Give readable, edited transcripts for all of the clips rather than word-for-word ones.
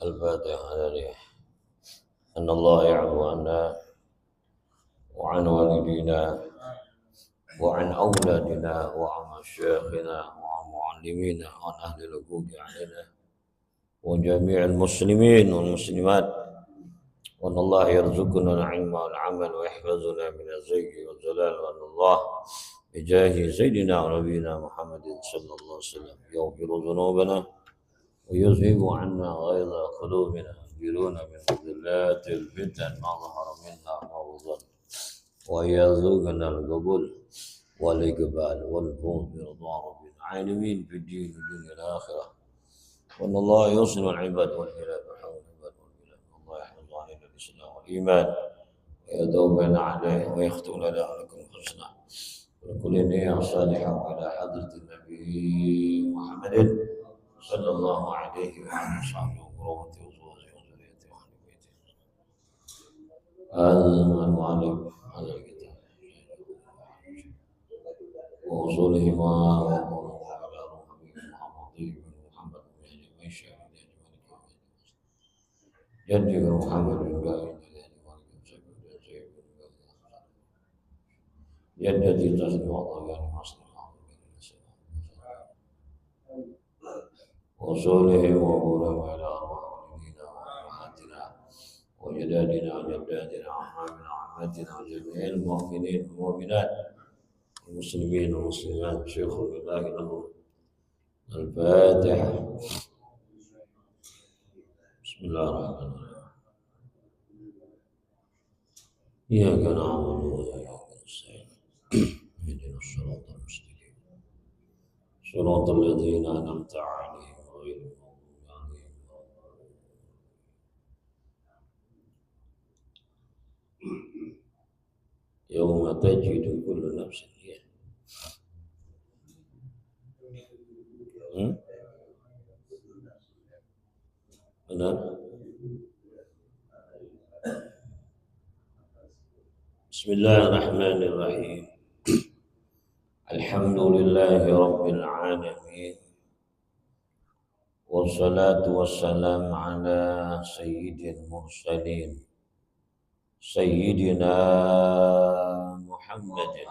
الفاتحة أن الله يعفو عنا وعن والدينا وعن أولادنا وعن مشايخنا وعن معلمينا وعن أهل الحقوق علينا وجميع المسلمين والمسلمات، وأن الله يرزقنا العلم والعمل ويحفظنا من الزيغ والزلال، وأن الله بجاه سيدنا ونبينا محمد صلى الله عليه وسلم يغفر ذنوبنا ويذهب عنا غيظ قلوبنا ويجيرنا من ذلات الفتن ما ظهر منا وما بطن، ويرزقنا القبول والإقبال والفوز برضا رب العالمين في الدين والدنيا الآخرة، وأن الله يوصل العباد والبلاد وحول العباد والبلاد، والله يحفظ علينا الإسلام والإيمان ويدوبنا عليه ويختم لنا ولكم الحسنى ولكل نية صالحة وعلى حضرة النبي محمد صلى الله عليه وعلى وصحبه وقرابته وزوجه وذريته وأهل بيته. هذا المؤلف هذا الكتاب وأصولهما وقوله على روح محمد محمد بن عيسى جد محمد بن قائد جدتي تصل وضعها مصر وصولهم وقولهم على أرواح والدينا وأمهاتنا وجدادنا وجداتنا وعمامنا وعماتنا وجميع المؤمنين والمؤمنات المسلمين والمسلمات. شيخ الله له الفاتحة. بسم الله الرحمن الرحيم. إياك نعبد وإياك نستعين اهدنا الصراط المستقيم صراط الذين أنعمت عليهم غير المغضوب عليهم ولا الضالين. يوم تجد كل نفس benar. Bismillahirrahmanirrahim. Alhamdulillahi Rabbil Alamin. Wassalatu wassalamu ala sayyidil mursalin Sayyidina Muhammadin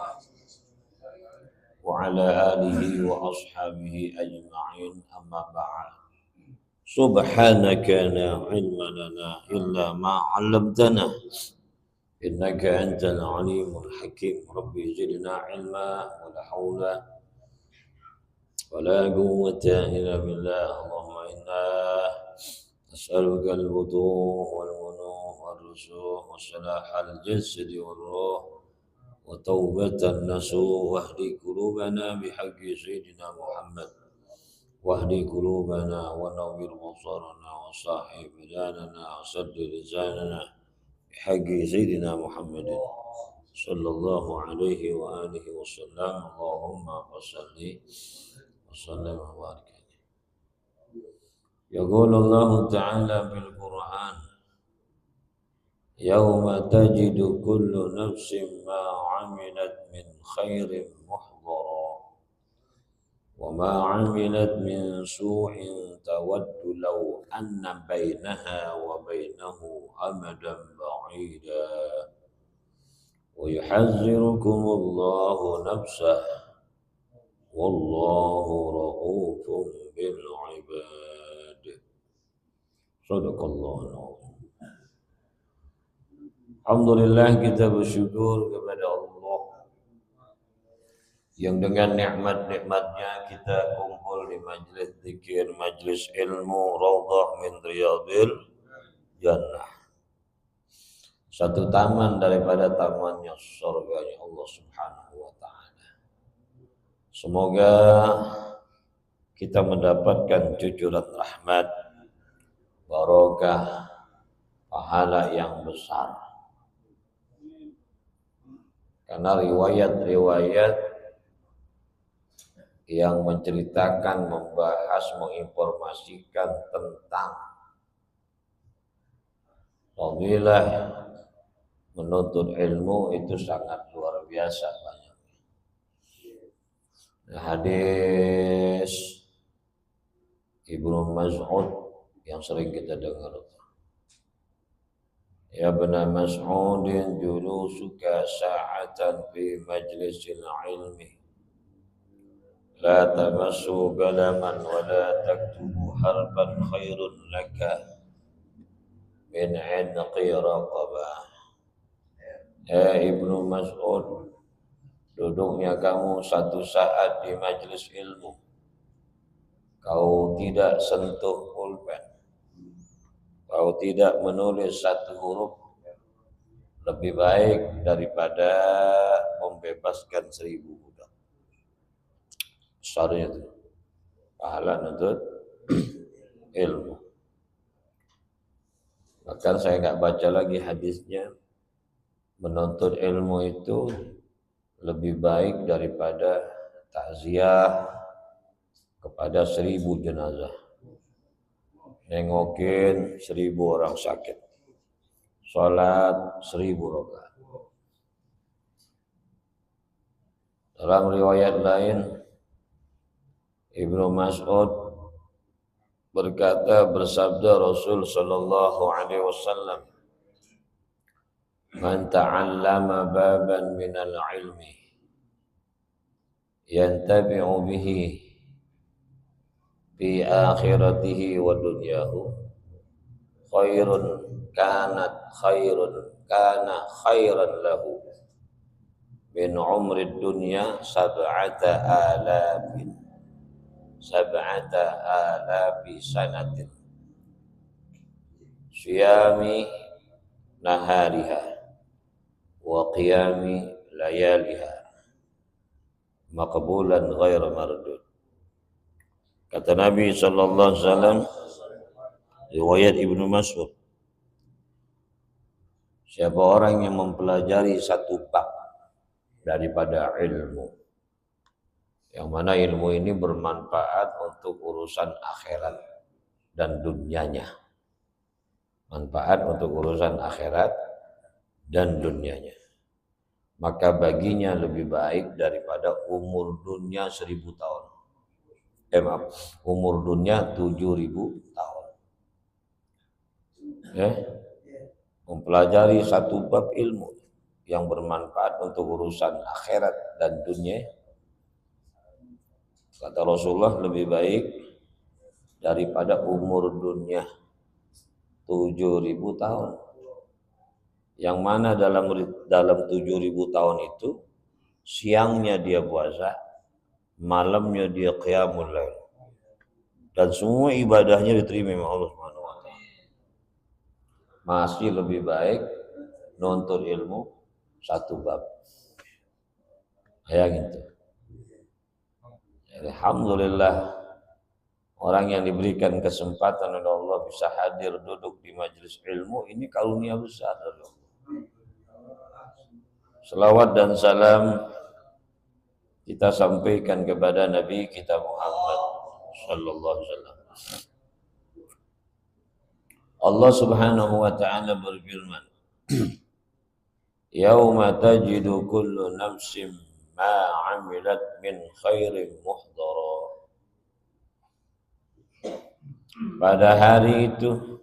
wa ala alihi wa ashabihi ajma'in, amma ba'd. Subhanaka la ilma lana illa ma 'allamtana innaka antal alimul hakim. Rabbi zidna ilma wa la hawla wa la quwwata illa billah. Allahumma inna nas'aluka al-wudu' wal wunuh wal rusuh wa salah al-jasad wal ruh wa tawbatan nasuh wahdi qulubana bihaqqi sayyidina Muhammad wahdi qulubana wa nawwir basarana wa sahih badanana wa saddid lisanana bihaqqi sayyidina Muhammadin sallallahu alaihi wa alihi wa sallam. Allahumma salli wa sallim wa barik. Yaqulu Allah Ta'ala bil Qur'an, yawma tajidu kullu nafsin ma 'amilat min khairin muhdara وما عملت من سوء تود لو أن بينها وبينه أمدا بعيدا ويحذركم الله نفسه والله رؤوف بالعباد. صدق الله العظيم. Alhamdulillah, kita bersyukur kepada Allah yang dengan nikmat-nikmatnya kita kumpul di majlis zikir, majlis ilmu, raudhah min riyadil jannah. Satu taman daripada tamannya surganya Allah Subhanahu wa taala. Semoga kita mendapatkan cucuran rahmat, barokah, pahala yang besar. Karena riwayat-riwayat yang menceritakan, membahas, menginformasikan tentang fadilah menuntut ilmu itu sangat luar biasa banyak. Hadis Ibnu Mas'ud yang sering kita dengar. Ya Ibn Mas'ud, julusuka sa'atan fi majlisil ilmi la tamassu qalaman wa la taktubu harfan khairun laka min 'inqi raqabah. Ibnu Mas'ud, duduknya kamu satu saat di majlis ilmu, kau tidak sentuh pulpen, kau tidak menulis satu huruf, lebih baik daripada membebaskan 1000 budak. Besarnya itu pahala nuntut ilmu. Bahkan saya nggak baca lagi hadisnya, menuntut ilmu itu lebih baik daripada takziah kepada 1000 jenazah, nengokin 1000 orang sakit, sholat 1000 rakaat. Dalam riwayat lain, Ibnu Mas'ud berkata, bersabda Rasul sallallahu alaihi wasallam, "Man ta'allama baban minal ilmi yantabi'u bihi fi akhiratihi wa dunyahu kana khairan lahu min umrid dunya sab'ata alafi sanatin siyami nahariha wa qiyami layaliha maqbulan ghaira mardud." Kata Nabi sallallahu alaihi wasallam, riwayat Ibnu Mas'ud, siapa orang yang mempelajari satu bab daripada ilmu, yang mana ilmu ini bermanfaat untuk urusan akhirat dan dunianya, manfaat untuk urusan akhirat dan dunianya, maka baginya lebih baik daripada umur dunia 1000 tahun. Umur dunia 7000 tahun. Mempelajari satu bab ilmu yang bermanfaat untuk urusan akhirat dan dunia, kata Rasulullah, lebih baik daripada umur dunia 7000 tahun. Yang mana dalam 7000 tahun itu, siangnya dia puasa, malamnya dia qiyamul lail, dan semua ibadahnya diterima oleh Allah Subhanahu wa taala. Masih lebih baik nuntut ilmu satu bab. Kayak gitu. Alhamdulillah, orang yang diberikan kesempatan oleh Allah bisa hadir duduk di majelis ilmu, ini karunia besar dari Allah. Selawat dan salam kita sampaikan kepada Nabi kita Muhammad sallallahu alaihi wasallam. Allah Subhanahu wa taala berfirman, "Yauma tajidu kullu nafsin ma 'amilat min khairin muhdara." Pada hari itu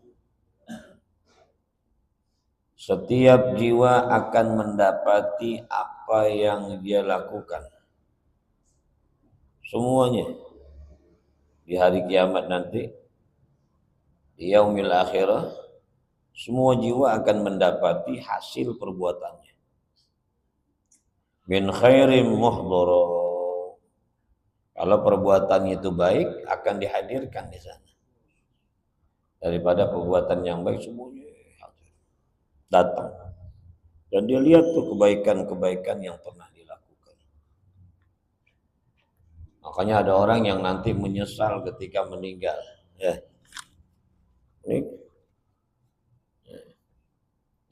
setiap jiwa akan mendapati apa yang dia lakukan. Semuanya di hari kiamat nanti, di yaumil akhirah, semua jiwa akan mendapati hasil perbuatannya. Min khairin muhdara. Kalau perbuatan itu baik, akan dihadirkan di sana. Daripada perbuatan yang baik, semuanya datang. Dan dia lihat tuh kebaikan-kebaikan yang pernah dilakukan. Makanya ada orang yang nanti menyesal ketika meninggal. Ini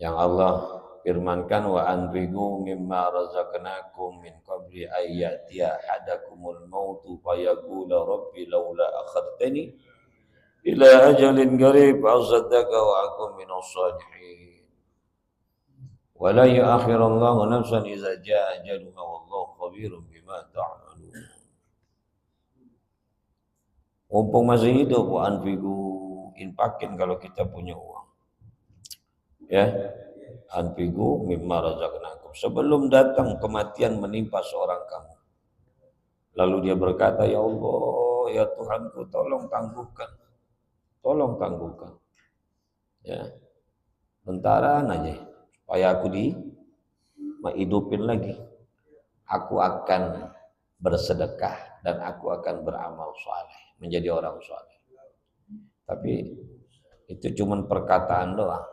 yang Allah firmankan, wa anfiqu mimma razaqnakum min qabli ayyatiya hadakumul mautu fayaqula rabbi laula akhartani ila ajalin qarib asaddaqa wa akum minas salihin wa la yu'akhirullahu nafsan idza jaa ajaluha wallahu khabirun bima ta'malun. Mumpung masih hidup, wa anfiqu, infakin kalau kita punya uang. Ya, anfiqu mimma razaqnakum. Sebelum datang kematian menimpa seorang kamu. Lalu dia berkata, ya Allah, ya Tuhanku, tolong tangguhkan. Tolong tangguhkan. Ya, bentaran aja supaya aku dihidupin lagi. Aku akan bersedekah dan aku akan beramal saleh, menjadi orang saleh. Tapi itu cuma perkataan doang.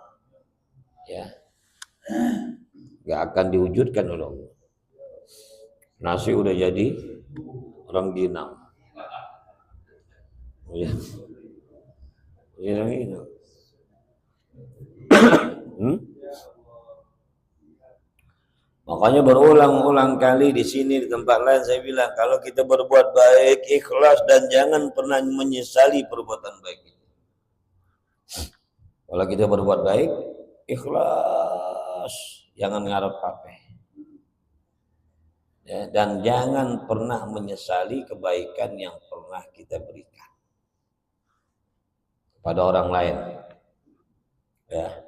Ya. Gak akan diwujudkan oleh Allah. Nasi udah jadi orang ginang. Ya. Gitu. Makanya berulang-ulang kali di sini di tempat lain saya bilang kalau kita berbuat baik ikhlas dan jangan pernah menyesali perbuatan baik itu. Kalau kita berbuat baik ikhlas, jangan ngarep apa. Ya, dan jangan pernah menyesali kebaikan yang pernah kita berikan pada orang lain. Ya.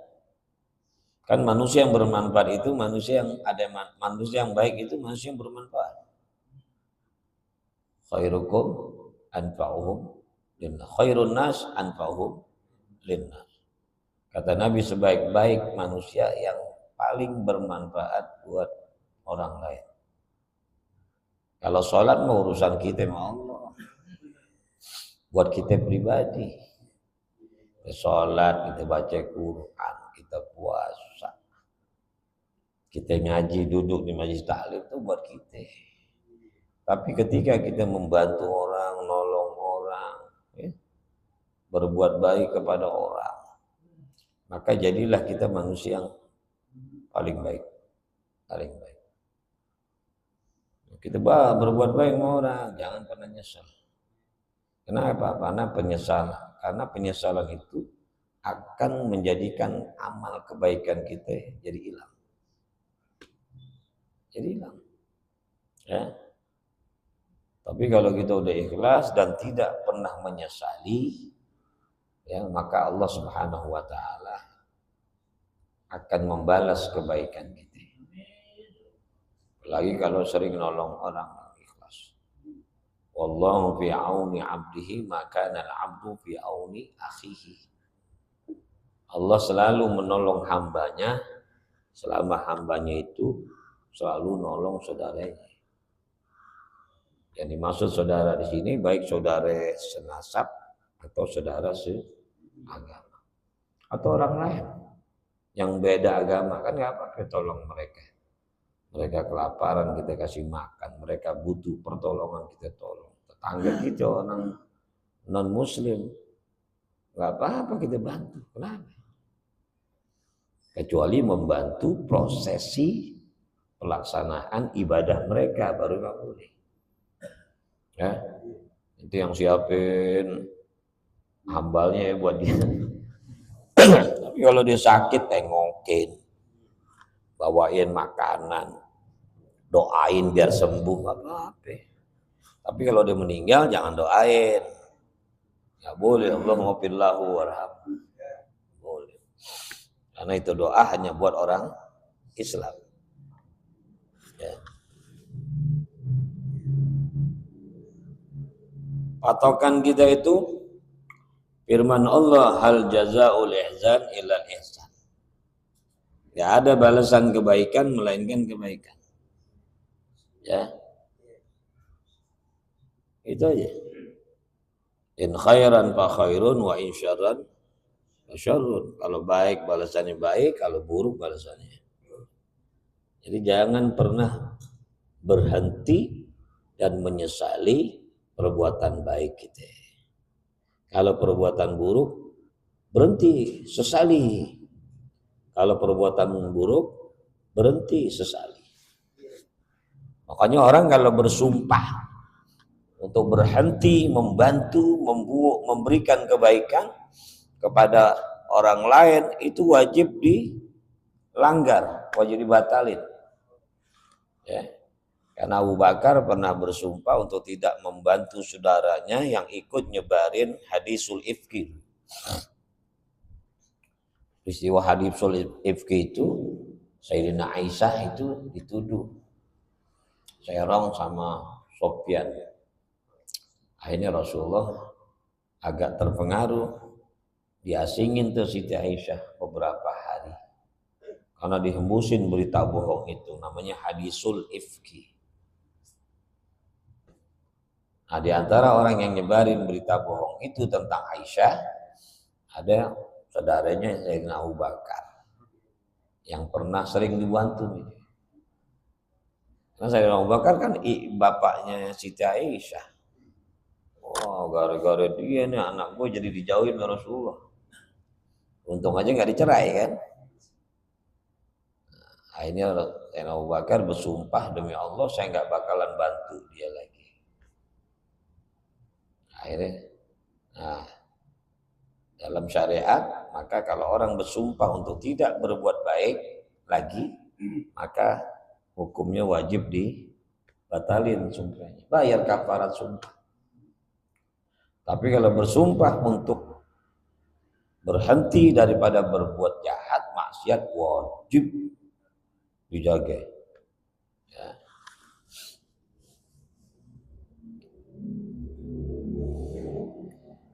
Kan manusia yang bermanfaat itu manusia yang baik itu manusia yang bermanfaat. Khairukum anfa'uhum linnas. Khairun nas anfa'uhum linnas. Kata Nabi sebaik-baik manusia yang paling bermanfaat buat orang lain. Kalau sholat mau urusan kita sama Allah. Buat kita pribadi. Kita sholat, kita baca Quran, kita puasa. Kita ngaji duduk di majelis taklim itu buat kita. Tapi ketika kita membantu orang, nolong orang, ya, berbuat baik kepada orang, maka jadilah kita manusia yang paling baik. Paling baik. Kita berbuat baik sama orang, jangan pernah nyesal. Kenapa? Karena penyesalan itu akan menjadikan amal kebaikan kita jadi hilang. Jadi hilang. Ya. Tapi kalau kita udah ikhlas dan tidak pernah menyesali, ya, maka Allah Subhanahu wa taala akan membalas kebaikan kita. Lagi kalau sering nolong orang ikhlas. Wallahu fi auni 'abdihi maka al-'abdu fi auni akhihi. Allah selalu menolong hambanya selama hambanya itu selalu nolong saudaranya. Yang dimaksud saudara di sini baik saudara senasab atau saudara seagama atau orang lain yang beda agama, kan nggak apa-apa tolong mereka. Mereka kelaparan kita kasih makan, mereka butuh pertolongan kita tolong. Tetangga kita orang non muslim nggak apa-apa kita bantu. Kenapa? Kecuali membantu prosesi pelaksanaan ibadah mereka baru nggak boleh. Ya, itu yang siapin hambalnya ya buat dia. Tapi kalau dia sakit tengokin, bawain makanan, doain biar sembuh apa-apa. Tapi kalau dia meninggal jangan doain. Nggak boleh. Allahumma ghfirlahu warhamhu. Boleh. Karena itu doa hanya buat orang Islam. Ya. Patokan kita itu firman Allah, hal jazaa'ul ihsan illal ihsan. Tidak ada balasan kebaikan melainkan kebaikan. Ya. Itu aja. In khairan fa khairun wa in syarran fa syarrun. Kalau baik balasannya baik, kalau buruk balasannya. Jadi jangan pernah berhenti dan menyesali perbuatan baik kita. Kalau perbuatan buruk, berhenti, sesali. Kalau perbuatan buruk, berhenti, sesali. Makanya orang kalau bersumpah untuk berhenti, membantu, memberikan kebaikan kepada orang lain, itu wajib dilanggar, wajib dibatalin. Ya. Karena Abu Bakar pernah bersumpah untuk tidak membantu saudaranya yang ikut nyebarin hadisul ifki. Peristiwa hadisul ifki itu Sayyidina Aisyah itu dituduh serong sama Sofyan. Akhirnya Rasulullah agak terpengaruh, diasingin tuh Siti Aisyah beberapa hari karena dihembusin berita bohong itu, namanya hadisul ifki. Nah, di antara orang yang nyebarin berita bohong itu tentang Aisyah ada saudaranya Sayyidina Abu Bakar yang pernah sering dibantu. Karena Sayyidina Abu Bakar kan bapaknya Siti Aisyah. Oh, gara-gara dia nih anak gue jadi dijauhin oleh Rasulullah. Untung aja nggak dicerai kan. Akhirnya Sayyidina Abu Bakar bersumpah, demi Allah saya nggak bakalan bantu dia lagi. Akhirnya, nah, dalam syariat maka kalau orang bersumpah untuk tidak berbuat baik lagi, maka hukumnya wajib dibatalin sumpahnya, bayar kafarat sumpah. Tapi kalau bersumpah untuk berhenti daripada berbuat jahat, maksiat, wajib dijaga. Ya.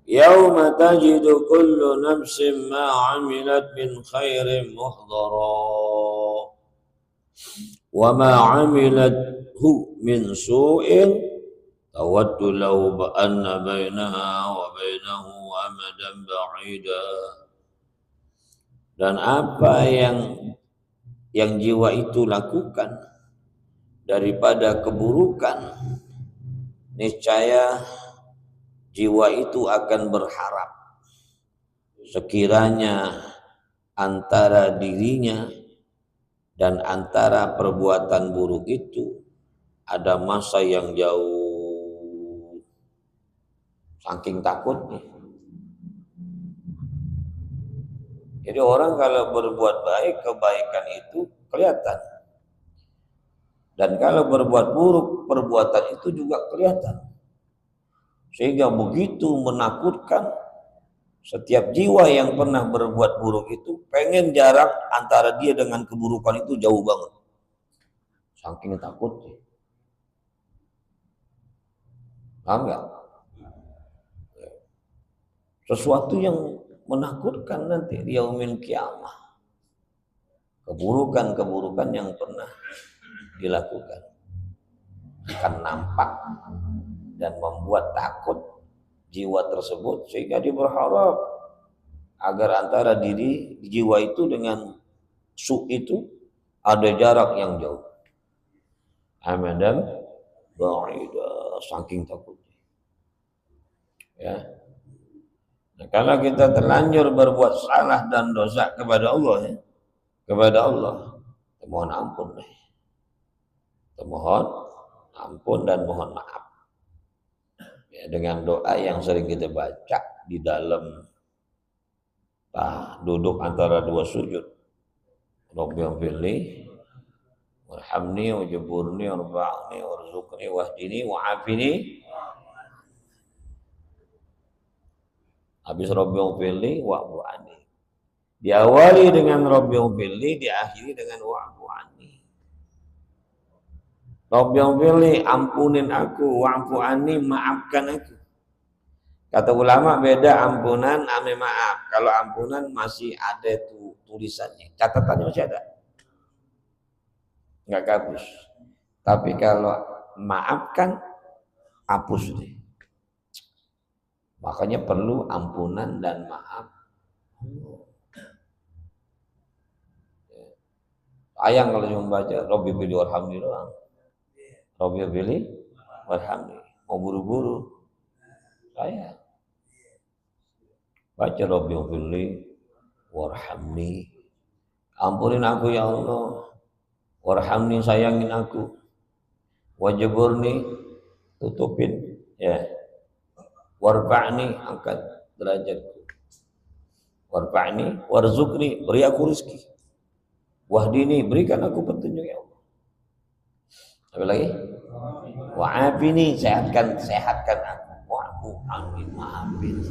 Yauma tajidu kullu nafsin ma 'amilat min khairin muhdara wa ma 'amilathu min su'in tawaddu law anna bainaha wa bainahu amadan ba'ida. Dan apa yang jiwa itu lakukan daripada keburukan, niscaya jiwa itu akan berharap sekiranya antara dirinya dan antara perbuatan buruk itu ada masa yang jauh. Saking takutnya. Jadi orang kalau berbuat baik, kebaikan itu kelihatan. Dan kalau berbuat buruk, perbuatan itu juga kelihatan. Sehingga begitu menakutkan, setiap jiwa yang pernah berbuat buruk itu pengen jarak antara dia dengan keburukan itu jauh banget. Saking takutnya. Paham nggak? Sesuatu yang menakutkan nanti di yaumil kiamah. Keburukan-keburukan yang pernah dilakukan akan nampak dan membuat takut jiwa tersebut, sehingga dia berharap agar antara diri jiwa itu dengan su itu ada jarak yang jauh. Amadan ba'ida, saking takutnya. Ya. Nah, kalau kita terlanjur berbuat salah dan dosa kepada Allah, ya, kepada Allah, mohon ampun, mohon ampun dan mohon maaf. Ya, dengan doa yang sering kita baca di dalam duduk antara dua sujud. Rabbighfirli warhamni wajburni warfa'ni warzuqni wahdini wa'afini. Habis Rabbighfirli wa'fu anni. Diawali dengan Rabbighfirli, diakhiri dengan wa'fu anni. Rabbighfirli, ampunin aku, wa'fu anni, maafkan aku. Kata ulama beda ampunan ame maaf. Kalau ampunan masih ada tulisannya, catatannya masih ada, nggak hapus. Tapi kalau maafkan, hapus deh. Makanya perlu ampunan dan maaf. Sayang kalau cuma baca Rabbighfirli warhamni doang. Rabbighfirli warhamni. Mau buru-buru, sayang. Baca Rabbighfirli warhamni. Ampunin aku ya Allah. Warhamni, sayangin aku. Wajburni, tutupin, ya. Warfa'ni, angkat derajatku. Warfa'ni, warzuqni, beri aku rezeki. Wahdini, berikan aku petunjuk ya Allah. Apa lagi? Wa'afini, sehatkan aku. Wa'fu anni, maafin.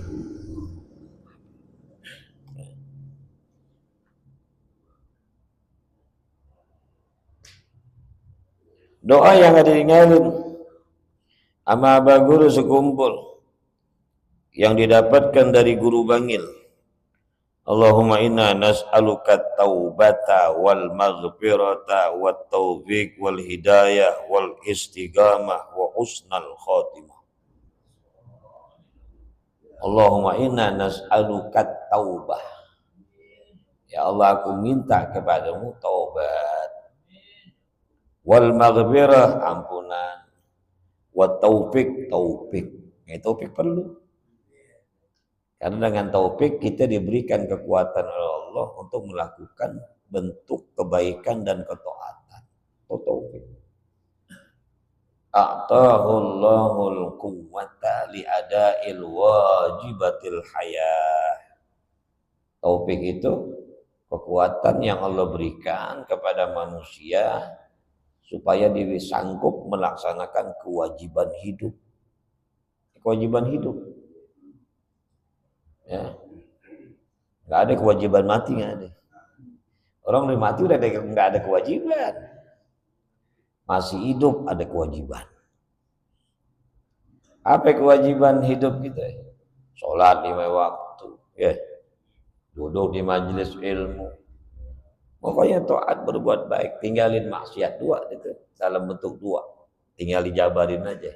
Doa yang ada diingatkan sama abah guru sekumpul yang didapatkan dari guru bangil. Allahumma inna nas'aluka taubata wal maghfirata wat taufiq wal hidayah wal istiqamah wa husnal khatimah. Allahumma inna nas'aluka taubah. Ya Allah, aku minta kepadamu taubat. Wal maghfirah, ampunan. Wat taufiq, taufik. Taufik perlu. Karena dengan taufik kita diberikan kekuatan oleh Allah untuk melakukan bentuk kebaikan dan ketaatan. Taufik. A'tahullahul quwwata li'ada'il wajibatil hayah. Taufik itu kekuatan yang Allah berikan kepada manusia supaya dia sanggup melaksanakan kewajiban hidup. Kewajiban hidup. Ya, nggak ada kewajiban mati, nggak ada. Orang udah mati udah nggak ada kewajiban. Masih hidup ada kewajiban. Apa kewajiban hidup kita? Sholat 5 waktu, ya. Duduk di majelis ilmu. Pokoknya taat, berbuat baik, tinggalin maksiat 2 itu dalam bentuk 2. Tinggal dijabarin aja.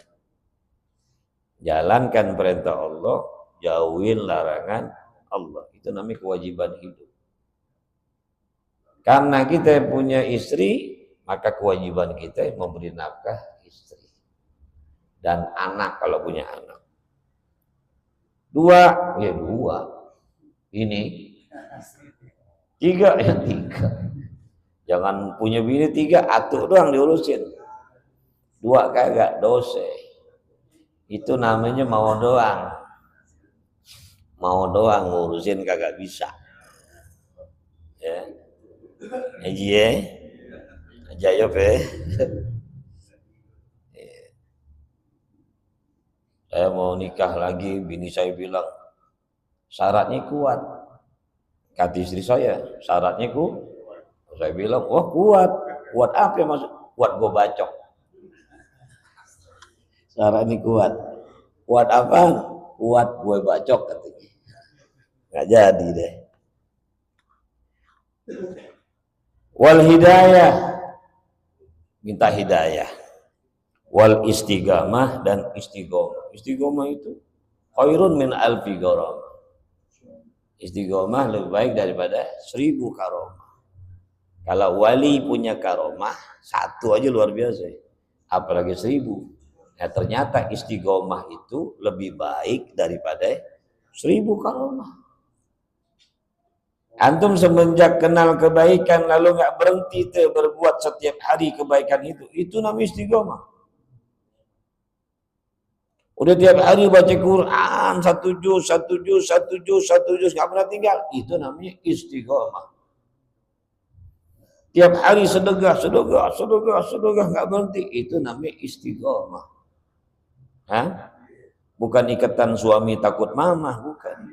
Jalankan perintah Allah, jauhin larangan Allah. Itu namanya kewajiban hidup. Karena kita punya istri, maka kewajiban kita memberi nafkah istri. Dan anak kalau punya anak. 2, ya 2. Ini 3, ya 3. Jangan punya bini 3, atuk doang diurusin. 2 kagak, dosa. Itu namanya mau doang. Mau doang ngurusin kagak bisa. Ya. Haji ya. Jayop ya. Saya mau nikah lagi, bini saya bilang syaratnya kuat. Kata istri saya, syaratnya kuat. Saya bilang, wah kuat. Kuat apa ya maksud? Kuat gue bacok. Syaratnya kuat. Kuat apa? Kuat gue bacok katanya. Nggak jadi deh. Wal hidayah, minta hidayah. Wal istiqamah, dan istiqomah. Istiqomah itu khairun min alfi gharam. Istiqomah lebih baik daripada 1000 karomah. Kalau wali punya karomah 1 aja luar biasa, apalagi 1000. Nah, ternyata istiqomah itu lebih baik daripada 1000 karomah. Antum semenjak kenal kebaikan lalu nggak berhenti berbuat setiap hari kebaikan itu namanya istiqomah. Udah tiap hari baca Quran 1 juz nggak pernah tinggal, itu namanya istiqomah. Tiap hari sedekah nggak berhenti, itu namanya istiqomah. Hah? Bukan ikatan suami takut mamah, bukan.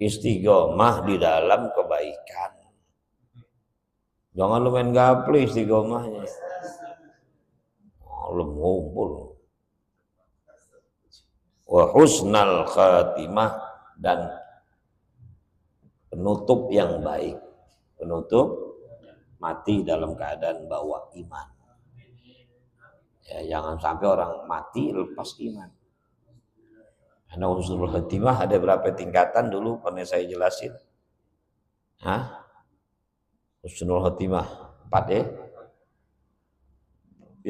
Istiqomah di dalam kebaikan. Jangan lu main gaple istiqomahnya. Lu ngumpul. Wa husnal khatimah, dan penutup yang baik. Penutup mati dalam keadaan bawa iman. Ya, jangan sampai orang mati lepas iman. Karena husnul khatimah ada berapa tingkatan dulu pernah saya jelasin. Hah? Husnul khatimah 4 ya.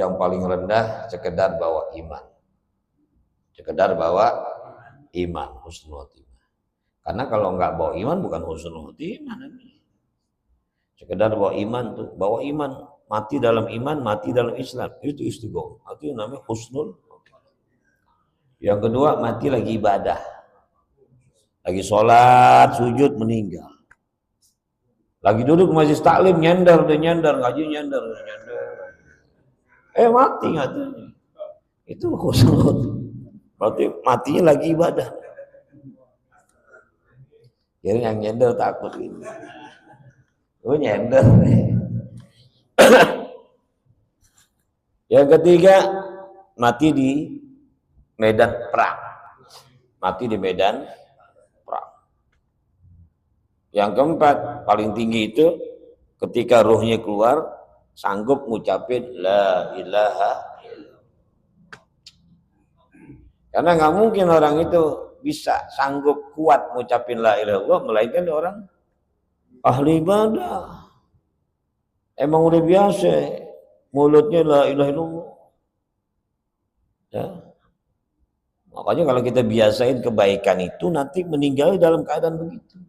Yang paling rendah sekedar bawa iman. Sekedar bawa iman, husnul khatimah. Karena kalau nggak bawa iman bukan husnul khatimah. Sekedar bawa iman tuh, bawa iman, mati dalam iman, mati dalam Islam, itu istiqomah. Itu namanya husnul. Yang kedua, mati lagi ibadah, lagi sholat, sujud, meninggal. Lagi duduk majlis taklim, nyender, ngaji nyender. Mati katanya. Itu husnul. Berarti matinya lagi ibadah. Jadi yang nyender takut ini. Nyender. Yang ketiga, mati di medan perang. Mati di medan perang. Yang keempat, paling tinggi itu ketika ruhnya keluar, sanggup ngucapin la ilaha illallah. Karena nggak mungkin orang itu bisa sanggup kuat ngucapin la ilaha illallah, melainkan orang ahli ibadah. Emang udah biasa mulutnya la ilaha illallah. Ya. Makanya kalau kita biasain kebaikan itu, nanti meninggal dalam keadaan begitu.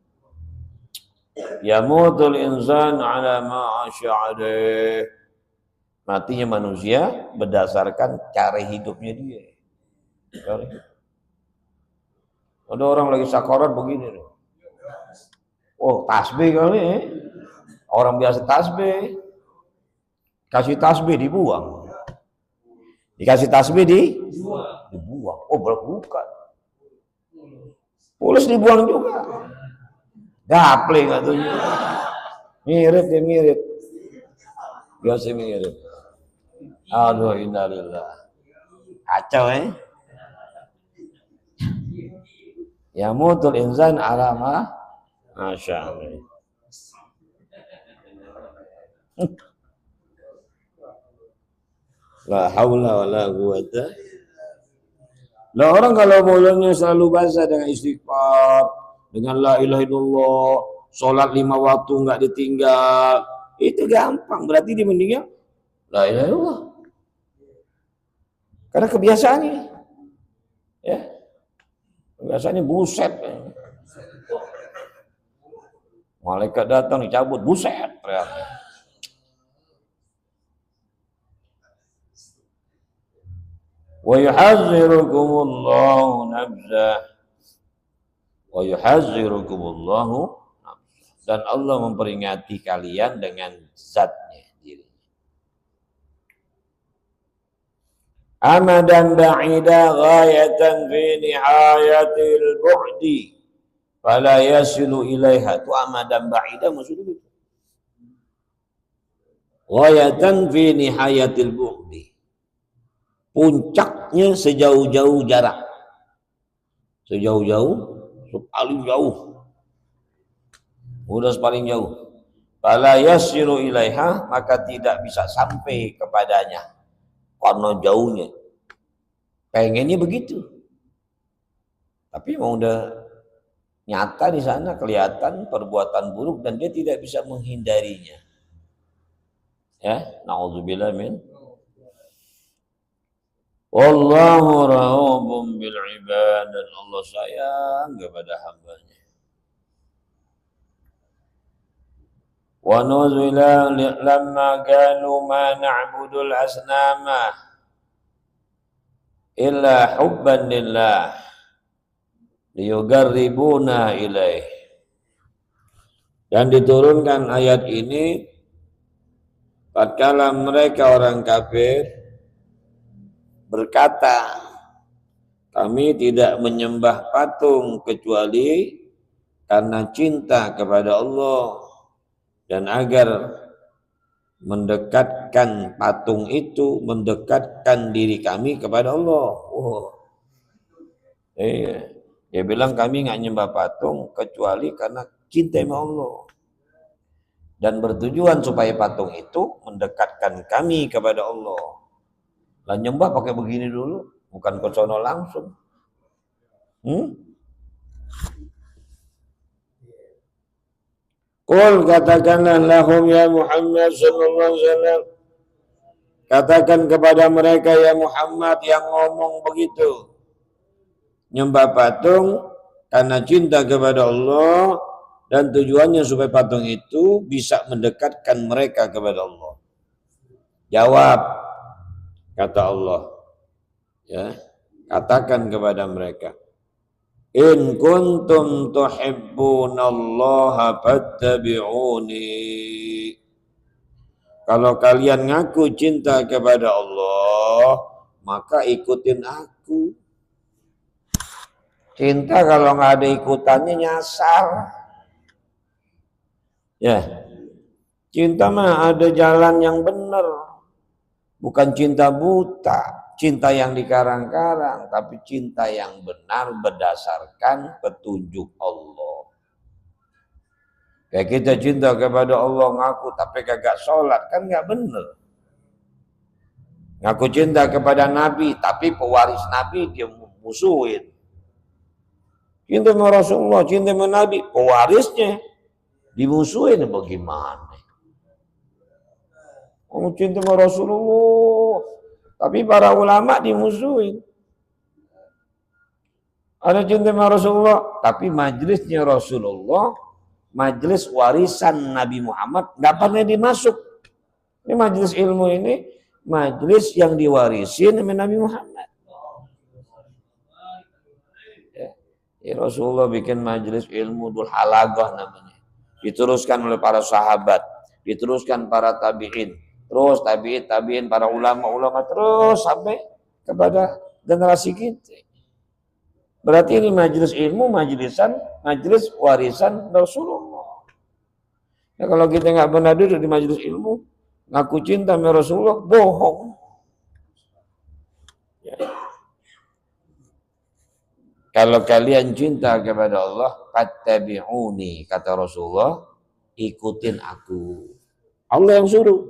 Yamutul insan ala ma'asya'adeh. Matinya manusia berdasarkan cara hidupnya dia. Ada orang lagi sakarat begini. Oh, tasbih kali ya. Orang biasa tasbih. Kasih tasbih dibuang. Dikasih tasbih dibuang. Oh, bukan. Pulas dibuang juga. Gaple katanya. Mirip ya mirip. Biasa mirip. Aduh, innalillah. Kacau Yamutul insan ala ma masya'allah. La haula wala quwata. Lah orang kalau mulutnya selalu basah dengan istighfar, dengan la ilaha illallah, sholat 5 waktu enggak ditinggal, itu gampang. Berarti dia meninggal la ilaha illallah. Karena kebiasaannya. Ya. Kebiasaannya buset. Malaikat datang dicabut, buset teriaknya. Wa yuhazzirukumullahu nafsah. Wa yuhazzirukumullahu nafsah. Dan Allah memperingati kalian dengan zatnya diri. Amadan ba'ida ghayatan fi nihayatil bu'di fala yasilu ilaiha. Itu amadan ba'ida maksudnya gitu. Ghayatan fi nihayatil bu'di. Puncaknya sejauh-jauh jarak. Sejauh-jauh, paling jauh. Udah paling jauh. Fala yasilu ilaiha, maka tidak bisa sampai kepadanya. Karena jauhnya. Pengennya begitu. Tapi mau udah nyata di sana kelihatan perbuatan buruk dan dia tidak bisa menghindarinya. Ya, na'udzubillah min. Wallahu ra'ubum bil ibad, dan Allah sayang kepada hambanya. Wa nuzila lamma qalu ma na'budul asnama illa hubban lillah liyugarribuna ilaih. Dan diturunkan ayat ini tatkala mereka orang kafir berkata, kami tidak menyembah patung kecuali karena cinta kepada Allah dan agar mendekatkan patung itu, mendekatkan diri kami kepada Allah. Dia bilang kami nggak nyembah patung kecuali karena cinta sama Allah dan bertujuan supaya patung itu mendekatkan kami kepada Allah. Lah nyembah pakai begini dulu, bukan ke sono langsung. Qul, katakanlah lahum ya Muhammad sallallahu alaihi wasallam. Katakan kepada mereka ya Muhammad yang ngomong begitu. Nyembah patung karena cinta kepada Allah dan tujuannya supaya patung itu bisa mendekatkan mereka kepada Allah. Jawab, kata Allah, ya, katakan kepada mereka, in kuntum tuhibbunallaha fattabi'uni. Kalau kalian ngaku cinta kepada Allah, maka ikutin aku. Cinta kalau nggak ada ikutannya nyasar. Ya, cinta mah ada jalan yang benar. Bukan cinta buta, cinta yang dikarang-karang, tapi cinta yang benar berdasarkan petunjuk Allah. Kayak kita cinta kepada Allah ngaku tapi kagak sholat, kan nggak bener. Ngaku cinta kepada Nabi tapi pewaris Nabi dia musuhin. Cinta sama Rasulullah, cinta sama Nabi, pewarisnya dimusuhin bagaimana? Kamu cinta sama Rasulullah, tapi para ulama dimusuhin. Ada cinta sama Rasulullah, tapi majelisnya Rasulullah, majelis warisan Nabi Muhammad, nggak pernah dimasuk. Ini majelis ilmu ini, majelis yang diwarisin sama Nabi Muhammad. Ya, Rasulullah bikin majelis ilmu Dhul Halaqah namanya. Diteruskan oleh para sahabat, diteruskan para tabi'in. Terus tabi'in, para ulama-ulama terus sampai kepada generasi kita. Berarti ini majelis ilmu, majelis warisan Rasulullah. Ya, kalau kita nggak pernah duduk di majelis ilmu, ngaku cinta sama Rasulullah, bohong. Ya. Kalau kalian cinta kepada Allah, fattabi'uni, kata Rasulullah, ikutin aku. Allah yang suruh.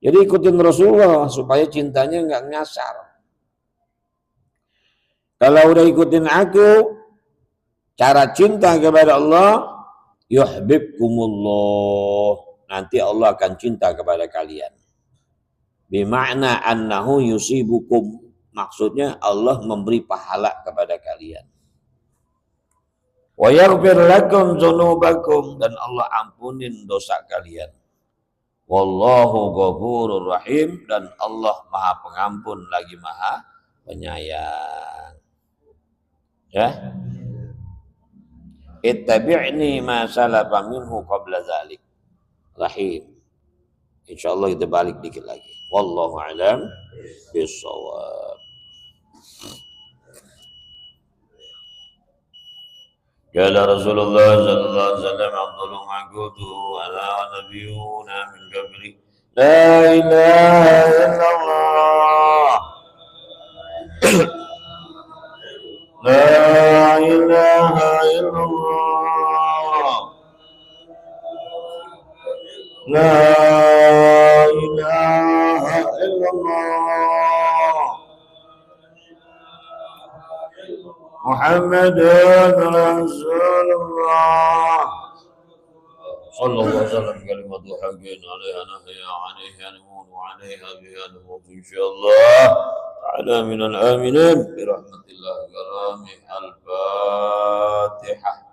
Jadi ikutin Rasulullah supaya cintanya nggak nyasar. Kalau udah ikutin aku, cara cinta kepada Allah, yuhibbukumullah. Nanti Allah akan cinta kepada kalian. Bima'na annahu yusibukum. Maksudnya Allah memberi pahala kepada kalian. Wa yaghfir lakum dzunubakum, dan Allah ampunin dosa kalian. Wallahu ghafurur rahim, dan Allah Maha Pengampun lagi Maha Penyayang. Ya. Ittabi'ni ma salafa minhu qabla dzalik. Rahim. Insyaallah kita balik dikit lagi. Wallahu a'lam bissawab. Qala Rasulullah sallallahu alaihi wasallam afdalu ma qultu ana wa nabiyyuna min qabli la ilaha illallah la ilaha illallah la ilaha illallah Muhammadan Rasulullah sallallahu alaihi wasallam kalimatu haqqin 'alaiha nahya 'alaiha namun wa 'alaiha biha namut insyaallah ta'ala minal aminin bi rahmatillah karami al-fatihah.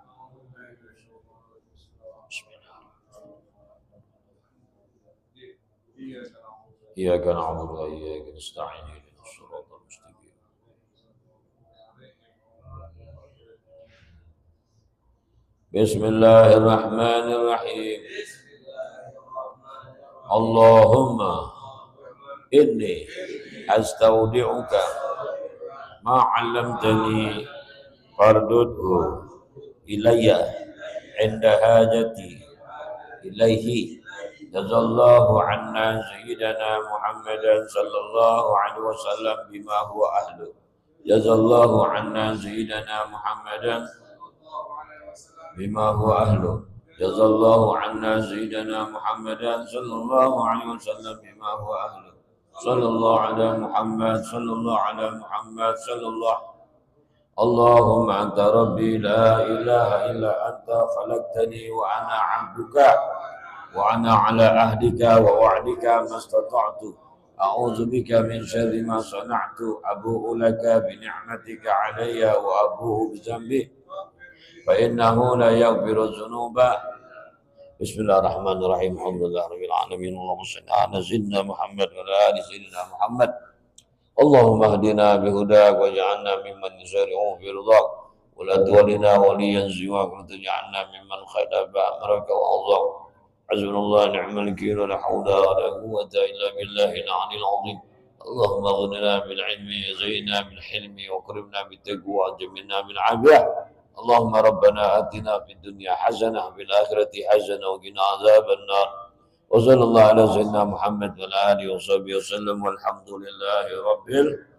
Iyyaka na'budu wa iyyaka nasta'in ihdinas siratal mustaqim. Bismillahirrahmanirrahim. Allahumma inni astaudi'uka ma 'allamtani fardudhu ilayya 'inda hajati ilaihi. Jazallahu anna sayyidana Muhammadan sallallahu alaihi wasallam bima huwa ahlu. Jazallahu anna sayyidina Muhammadan bima huwa ahlu. Jazallahu anna sayyidina Muhammadan sallallahu alaihi wasallam bima huwa ahlu. Sallallahu ala Muhammad sallallahu ala Muhammad sallallahu. Allahumma anta rabbi la ilaha illa anta khalaqtani wa ana 'abduka wa ana ala ahdika wa wa'dika mastata'tu. A'udzu bika min syarri ma sana'tu. Abu'u laka bi ni'matika 'alayya wa abu'u bi dhanbi fa innahu la yaghfiru dzunuba. Bismillahirrahmanirrahim. Alhamdulillahirabbil alamin. Allahumma shalli ala sayyidina Muhammad wa ala ali sayyidina Muhammad. Allahumma hdina bihudak waj'alna mimman yusari'u fi ridhak wa la tuwallina waliyan siwak wa taj'alna mimman khalafa amraka wa Allah. Hasbunallahu wa ni'mal wakeel, la hawla wa la quwwata illa billahil 'aliyyil 'azim. Allahumma aghnina bil 'ilmi, zayyinna bil hilmi, wa akrimna bit taqwa, jamilna bil 'afiyah. Allahumma rabbana atina fid dunya hasanah wa fil akhirati hasanah wa qina adzaban nar. وصلى الله على سيدنا محمد وعلى آله وصحبه وسلم والحمد لله رب العالمين.